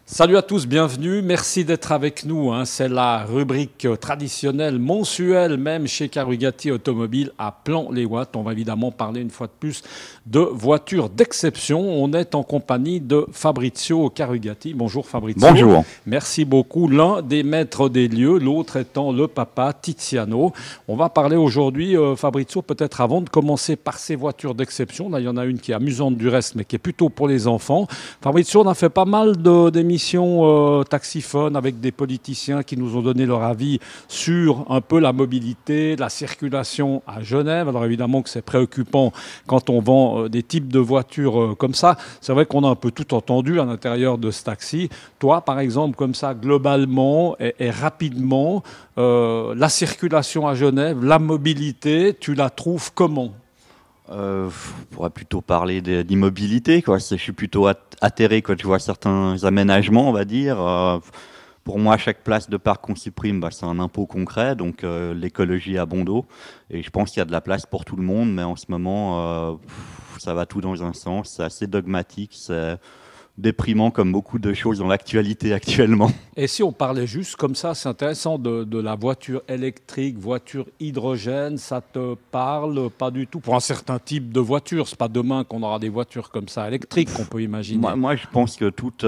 Salut à tous, bienvenue. Merci d'être avec nous. C'est la rubrique traditionnelle, mensuelle, même chez Carugati Automobile à Plan-les-Ouates. On va évidemment parler une fois de plus de voitures d'exception. On est en compagnie de Fabrizio Carugati. Bonjour Fabrizio. Bonjour. Merci beaucoup. L'un des maîtres des lieux, l'autre étant le papa Tiziano. On va parler aujourd'hui, Fabrizio, peut-être avant de commencer par ces voitures d'exception. Là, il y en a une qui est amusante du reste, mais qui est plutôt pour les enfants. Fabrizio, on a fait pas mal d'émissions taxiphone avec des politiciens qui nous ont donné leur avis sur un peu la mobilité, la circulation à Genève. Alors évidemment que c'est préoccupant quand on vend des types de voitures comme ça. C'est vrai qu'on a un peu tout entendu à l'intérieur de ce taxi. Toi, par exemple, comme ça, globalement et rapidement, la circulation à Genève, la mobilité, tu la trouves comment ? On pourrait plutôt parler d'immobilité, quoi. Je suis plutôt atterré quand je vois certains aménagements, on va dire. Pour moi, chaque place de parc qu'on supprime, c'est un impôt concret, donc l'écologie à bon dos. Et je pense qu'il y a de la place pour tout le monde, mais en ce moment, ça va tout dans un sens. C'est assez dogmatique, c'est déprimant comme beaucoup de choses dans l'actualité actuellement. Et si on parlait juste comme ça, c'est intéressant, de la voiture électrique, voiture hydrogène, ça te parle pas du tout? Pour un certain type de voiture, c'est pas demain qu'on aura des voitures comme ça électriques qu'on peut imaginer. Moi, je pense que toute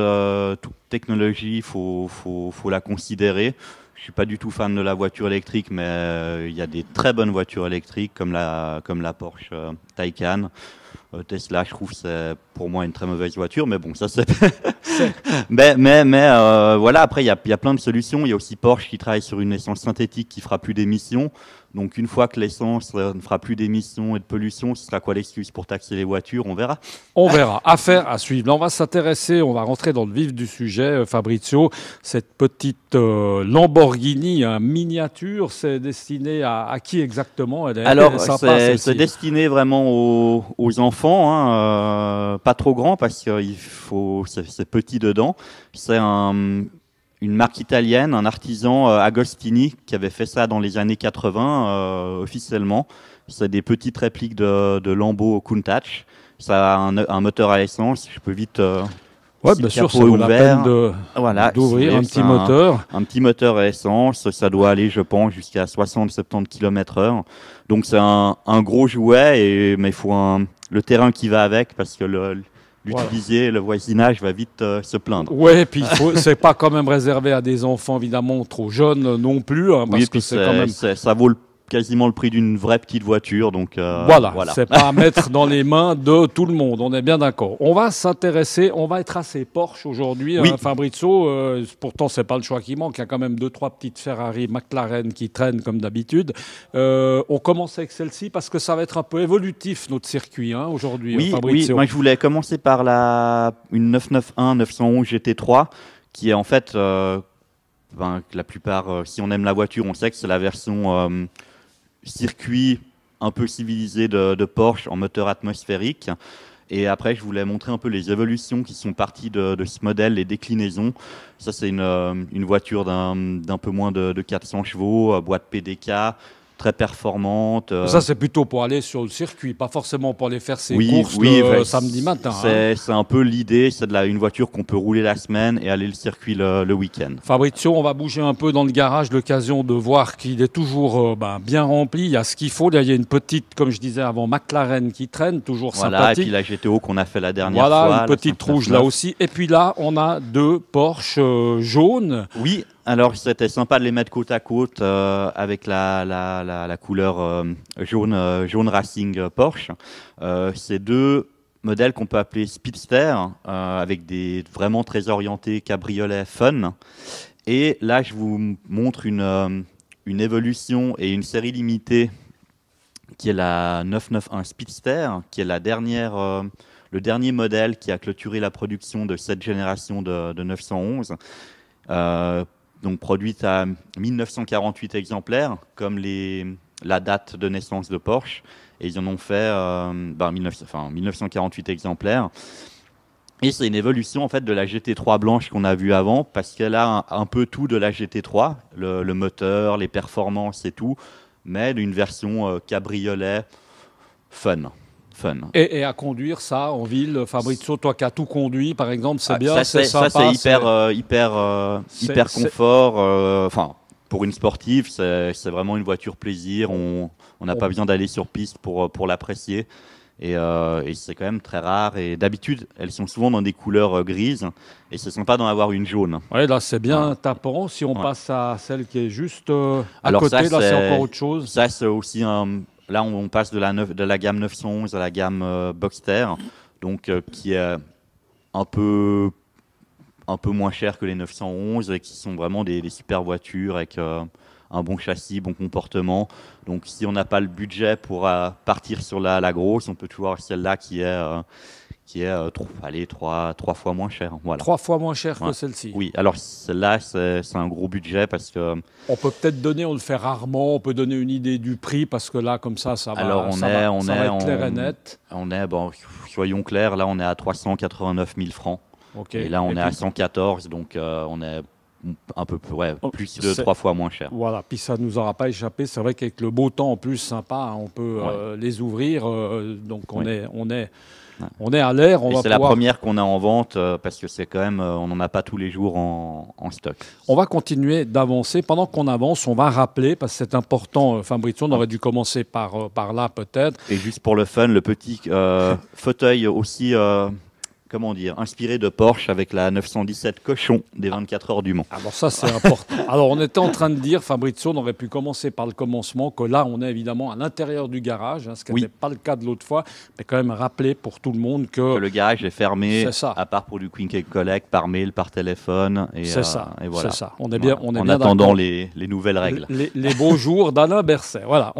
technologie, faut la considérer. Je suis pas du tout fan de la voiture électrique, mais il y a des très bonnes voitures électriques comme la Porsche Taycan. Tesla, je trouve, c'est pour moi une très mauvaise voiture, mais bon, ça c'est. mais voilà. Après, il y a plein de solutions. Il y a aussi Porsche qui travaille sur une essence synthétique qui fera plus d'émissions. Donc, une fois que l'essence ne fera plus d'émissions et de pollution, ce sera quoi l'excuse pour taxer les voitures? On verra. On verra. Affaire à suivre. Là, on va s'intéresser, on va rentrer dans le vif du sujet, Fabrizio. Cette petite Lamborghini miniature, c'est destiné à qui exactement? Elle est Alors, sympa, c'est destiné vraiment aux enfants, hein, pas trop grand parce que c'est petit dedans. C'est une marque italienne, un artisan Agostini qui avait fait ça dans les années 80 officiellement. C'est des petites répliques de Lambo Countach. Ça a un moteur à essence. Je peux vite. Oui, si bien le sûr, capot ça est vaut la ouvert, peine voilà, d'ouvrir un petit c'est moteur. un petit moteur à essence. Ça doit aller, je pense, jusqu'à 60-70 km/h. Donc c'est un gros jouet, mais il faut le terrain qui va avec parce que l'utiliser, voilà. Le voisinage va vite se plaindre. Oui, puis c'est pas quand même réservé à des enfants évidemment trop jeunes non plus, hein, parce que c'est quand même. Ça vaut quasiment le prix d'une vraie petite voiture, donc voilà. C'est pas à mettre dans les mains de tout le monde, on est bien d'accord. On va s'intéresser, on va être assez Porsche aujourd'hui, oui. Fabrizio. Pourtant, c'est pas le choix qui manque. Il y a quand même 2-3 petites Ferrari, McLaren qui traînent comme d'habitude. On commence avec celle-ci parce que ça va être un peu évolutif notre circuit aujourd'hui, Fabrizio. Oui, moi je voulais commencer par une 991 GT3 qui est en fait la plupart, si on aime la voiture, on sait que c'est la version circuit un peu civilisé de Porsche en moteur atmosphérique. Et après, je voulais montrer un peu les évolutions qui sont parties de ce modèle, les déclinaisons. Ça, c'est une voiture d'un peu moins de 400 chevaux, boîte PDK, très performante. Ça, c'est plutôt pour aller sur le circuit, pas forcément pour aller faire ses courses samedi matin. C'est un peu l'idée, c'est une voiture qu'on peut rouler la semaine et aller le circuit le week-end. Fabrizio, on va bouger un peu dans le garage, l'occasion de voir qu'il est toujours bien rempli. Il y a ce qu'il faut. Là, il y a une petite, comme je disais avant, McLaren qui traîne, toujours sympathique. Et puis la GTO qu'on a fait la dernière fois. Voilà, une petite rouge là aussi. Et puis là, on a 2 Porsche jaunes. Oui. Alors, c'était sympa de les mettre côte à côte avec la couleur jaune Racing Porsche. C'est 2 modèles qu'on peut appeler Speedster, avec des vraiment très orientés cabriolet fun. Et là, je vous montre une évolution et une série limitée qui est la 991 Speedster, qui est le dernier modèle qui a clôturé la production de cette génération de 911. Donc produite à 1948 exemplaires, comme la date de naissance de Porsche. Et ils en ont fait 1948 exemplaires. Et c'est une évolution en fait de la GT3 blanche qu'on a vue avant, parce qu'elle a un peu tout de la GT3, le moteur, les performances et tout, mais d'une version cabriolet fun. fun. Et à conduire ça en ville, Fabrizio, toi qui as tout conduit, par exemple, c'est bien, ça, c'est sympa. Ça, c'est hyper confort. Enfin, pour une sportive, c'est vraiment une voiture plaisir. On n'a pas besoin d'aller sur piste pour l'apprécier. Et c'est quand même très rare. Et d'habitude, elles sont souvent dans des couleurs grises. Et c'est sympa d'en avoir une jaune. Oui, là, c'est bien tapant. Si on passe à celle qui est juste à côté, là, c'est encore autre chose. Ça, c'est aussi là, on passe de la gamme 911 à la gamme Boxster, donc qui est un peu moins cher que les 911 et qui sont vraiment des super voitures avec un bon châssis, bon comportement. Donc si on n'a pas le budget pour partir sur la grosse, on peut toujours avoir celle-là qui est 3 fois moins chère. Voilà. 3 fois moins cher que celle-ci. Oui, alors celle-là, c'est un gros budget parce que... On peut peut-être donner, on le fait rarement, on peut donner une idée du prix parce que là, comme ça va, alors ça va être clair et net. Soyons clairs, là on est à 389 000 francs. Okay. Et là on est à 114, donc on est un peu plus de 3 fois moins cher. Voilà, puis ça ne nous aura pas échappé. C'est vrai qu'avec le beau temps en plus sympa, on peut les ouvrir. Donc on est à l'air. C'est la première qu'on a en vente parce que c'est quand même, on n'en a pas tous les jours en stock. On va continuer d'avancer. Pendant qu'on avance, on va rappeler, parce que c'est important, Fabrizio, on aurait dû commencer par là peut-être. Et juste pour le fun, le petit fauteuil aussi... comment dire, inspiré de Porsche avec la 917 Cochon des 24 heures du Mans. Alors ça, c'est important. Alors, on était en train de dire, Fabrizio, on aurait pu commencer par le commencement, que là, on est évidemment à l'intérieur du garage, ce qui n'était pas le cas de l'autre fois, mais quand même rappeler pour tout le monde que le garage est fermé, à part pour du Quick and Collect, par mail, par téléphone. C'est ça, et voilà. C'est ça. On est bien, en attendant les nouvelles règles. Les beaux jours d'Alain Berset. Voilà.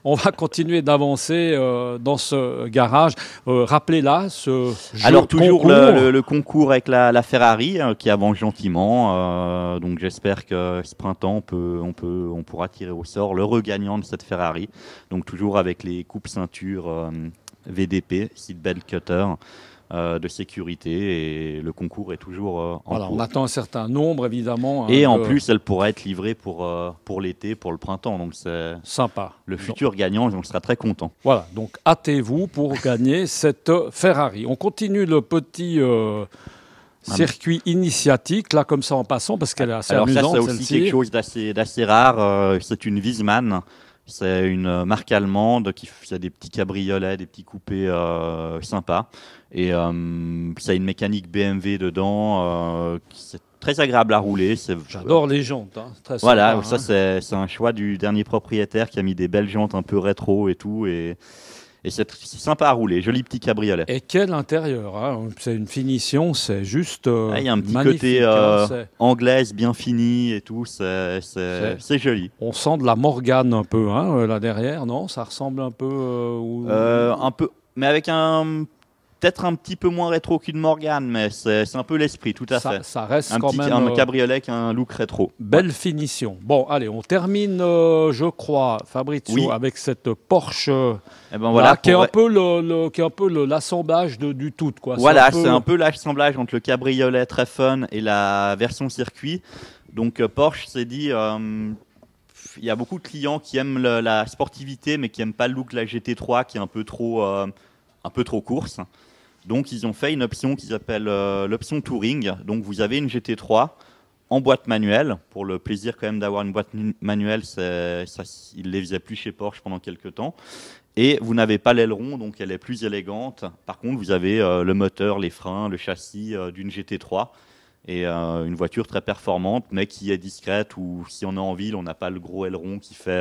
On va continuer d'avancer dans ce garage. Rappelez là ce jeu. Alors, toujours le concours avec la Ferrari qui avance gentiment. Donc j'espère que ce printemps on pourra tirer au sort le regagnant de cette Ferrari. Donc toujours avec les coupes ceintures VDP, seatbelt cutter de sécurité, et le concours est toujours en cours. On attend un certain nombre évidemment. Et en plus elle pourra être livrée pour l'été, pour le printemps. Donc c'est sympa. Le futur gagnant, on sera très content. Voilà, donc hâtez-vous pour gagner cette Ferrari. On continue le petit circuit initiatique, là comme ça en passant, parce qu'elle est assez amusante. Alors ça, c'est aussi quelque chose d'assez rare. C'est une Wiesmann. C'est une marque allemande qui fait des petits cabriolets, des petits coupés sympas. Et ça a une mécanique BMW dedans. C'est très agréable à rouler. J'adore les jantes. Très voilà, sympa, ça c'est un choix du dernier propriétaire qui a mis des belles jantes un peu rétro et tout. Et c'est sympa à rouler, joli petit cabriolet. Et quel intérieur, hein. C'est une finition, c'est juste il y a un petit magnifique, côté anglaise bien fini et tout, c'est joli. On sent de la Morgane un peu là derrière, non? Ça ressemble un peu... un peu, mais avec peut-être un petit peu moins rétro qu'une Morgane, mais c'est un peu l'esprit, tout à fait. Ça reste quand même... Un cabriolet qui a un look rétro. Belle finition. Bon, allez, on termine, je crois, Fabrizio, avec cette Porsche qui est un peu l'assemblage du tout, quoi. Voilà, c'est un peu l'assemblage entre le cabriolet très fun et la version circuit. Donc Porsche s'est dit... il y a beaucoup de clients qui aiment la sportivité, mais qui n'aiment pas le look de la GT3, qui est un peu trop course. Donc ils ont fait une option qui s'appelle l'option Touring. Donc vous avez une GT3 en boîte manuelle, pour le plaisir quand même d'avoir une boîte manuelle. Ils ne les faisaient plus chez Porsche pendant quelques temps. Et vous n'avez pas l'aileron, donc elle est plus élégante. Par contre, vous avez le moteur, les freins, le châssis d'une GT3. Et une voiture très performante, mais qui est discrète, ou si on est en ville, on n'a pas le gros aileron qui fait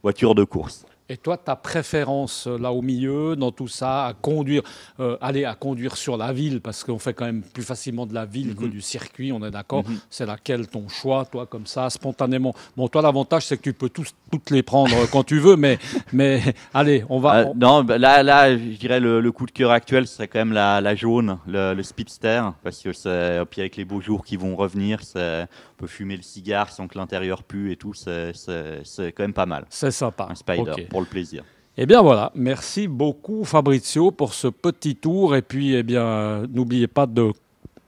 voiture de course. Et toi, ta préférence là au milieu, dans tout ça, à conduire, à conduire sur la ville, parce qu'on fait quand même plus facilement de la ville que du circuit, on est d'accord. C'est laquelle ton choix, toi, comme ça, spontanément? Bon, toi, l'avantage, c'est que tu peux toutes les prendre quand tu veux, mais allez, on va... Non, là, je dirais le coup de cœur actuel, ce serait quand même la jaune, le Speedster, parce que puis avec les beaux jours qui vont revenir, on peut fumer le cigare sans que l'intérieur pue et tout, c'est quand même pas mal. C'est sympa. Un Spider, pour le plaisir. Eh bien voilà, merci beaucoup Fabrizio pour ce petit tour. Et puis, n'oubliez pas de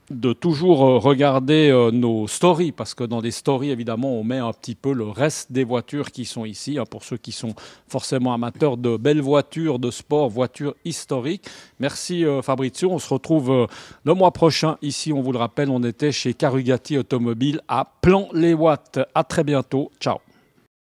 de toujours regarder nos stories, parce que dans des stories, évidemment, on met un petit peu le reste des voitures qui sont ici, hein, pour ceux qui sont forcément amateurs de belles voitures, de sport, voitures historiques. Merci Fabrizio, on se retrouve le mois prochain. Ici, on vous le rappelle, on était chez Carugati Automobile à Plan-les-Ouates. À très bientôt, ciao.